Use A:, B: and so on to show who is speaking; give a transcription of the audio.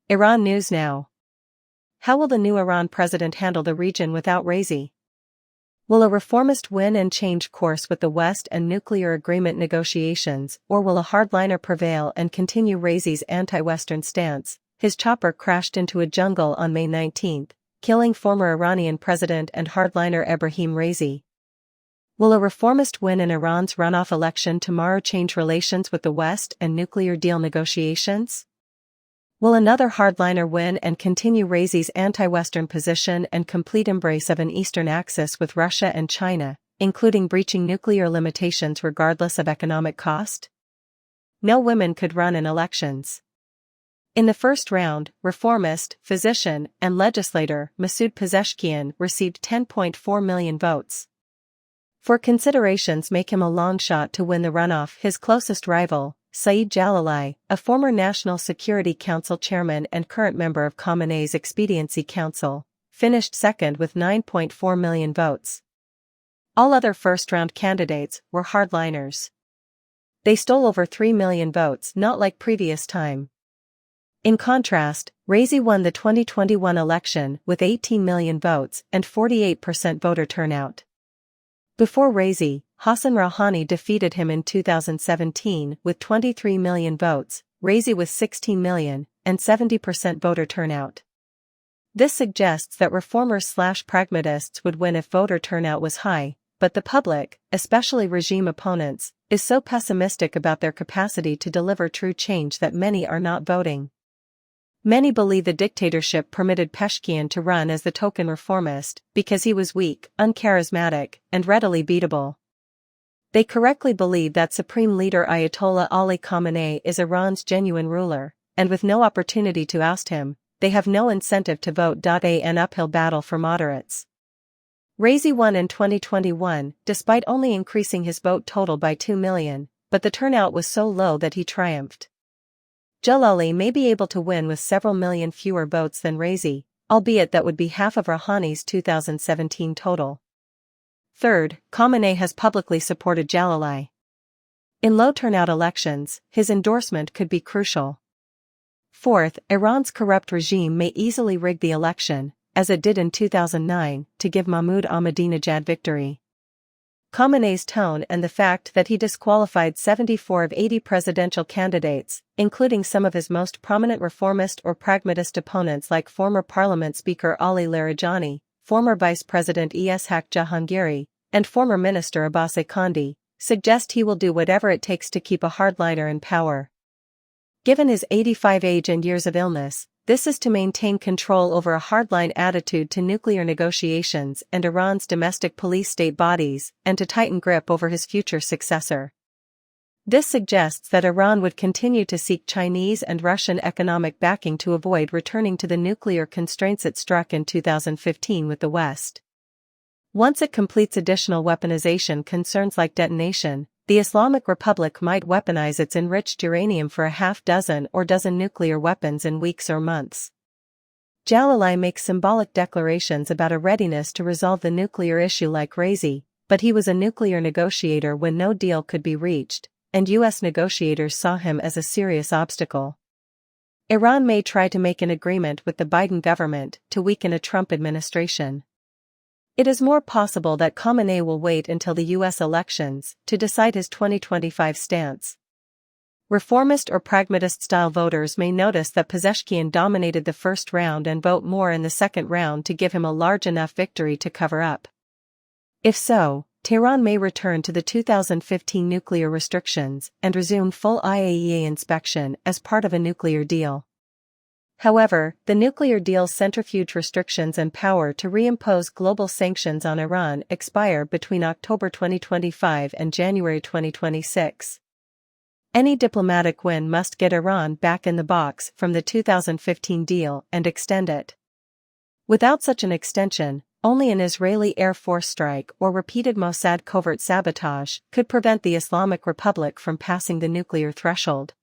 A: Iran News Now. How will the new Iran president handle the region without Raisi? Will a reformist win and change course with the West and nuclear agreement negotiations, or will a hardliner prevail and continue Raisi's anti-Western stance? His chopper crashed into a jungle on May 19, killing former Iranian president and hardliner Ebrahim Raisi. Will a reformist win in Iran's runoff election tomorrow change relations with the West and nuclear deal negotiations? Will another hardliner win and continue Raisi's anti-Western position and complete embrace of an Eastern axis with Russia and China, including breaching nuclear limitations regardless of economic cost? No women could run in elections. In the first round, reformist, physician, and legislator Masoud Pezeshkian received 10.4 million votes. For considerations make him a long shot to win the runoff. His closest rival, Saeed Jalali, a former National Security Council chairman and current member of Khamenei's Expediency Council, finished second with 9.4 million votes. All other first-round candidates were hardliners. They stole over 3 million votes, not like previous time. In contrast, Raisi won the 2021 election with 18 million votes and 48% voter turnout. Before Raisi, Hassan Rouhani defeated him in 2017 with 23 million votes, Raisi with 16 million, and 70% voter turnout. This suggests that reformers/pragmatists would win if voter turnout was high, but the public, especially regime opponents, is so pessimistic about their capacity to deliver true change that many are not voting. Many believe the dictatorship permitted Pezeshkian to run as the token reformist because he was weak, uncharismatic, and readily beatable. They correctly believe that Supreme Leader Ayatollah Ali Khamenei is Iran's genuine ruler, and with no opportunity to oust him, they have no incentive to vote. An uphill battle for moderates. Raisi won in 2021, despite only increasing his vote total by 2 million, but the turnout was so low that he triumphed. Jalali may be able to win with several million fewer votes than Raisi, albeit that would be half of Rouhani's 2017 total. Third, Khamenei has publicly supported Jalali. In low-turnout elections, his endorsement could be crucial. Fourth, Iran's corrupt regime may easily rig the election, as it did in 2009, to give Mahmoud Ahmadinejad victory. Khamenei's tone and the fact that he disqualified 74 of 80 presidential candidates, including some of his most prominent reformist or pragmatist opponents like former Parliament Speaker Ali Larijani, former Vice President Ishaq Jahangiri, and former Minister Abbas Akandi, suggest he will do whatever it takes to keep a hardliner in power. Given his 85 age and years of illness, this is to maintain control over a hardline attitude to nuclear negotiations and Iran's domestic police state bodies, and to tighten grip over his future successor. This suggests that Iran would continue to seek Chinese and Russian economic backing to avoid returning to the nuclear constraints it struck in 2015 with the West. Once it completes additional weaponization concerns like detonation, the Islamic Republic might weaponize its enriched uranium for a half-dozen or dozen nuclear weapons in weeks or months. Jalali makes symbolic declarations about a readiness to resolve the nuclear issue like Raisi, but he was a nuclear negotiator when no deal could be reached, and U.S. negotiators saw him as a serious obstacle. Iran may try to make an agreement with the Biden government to weaken a Trump administration. It is more possible that Khamenei will wait until the U.S. elections to decide his 2025 stance. Reformist or pragmatist-style voters may notice that Pezeshkian dominated the first round and vote more in the second round to give him a large enough victory to cover up. If so, Tehran may return to the 2015 nuclear restrictions and resume full IAEA inspection as part of a nuclear deal. However, the nuclear deal's centrifuge restrictions and power to reimpose global sanctions on Iran expire between October 2025 and January 2026. Any diplomatic win must get Iran back in the box from the 2015 deal and extend it. Without such an extension, only an Israeli Air Force strike or repeated Mossad covert sabotage could prevent the Islamic Republic from passing the nuclear threshold.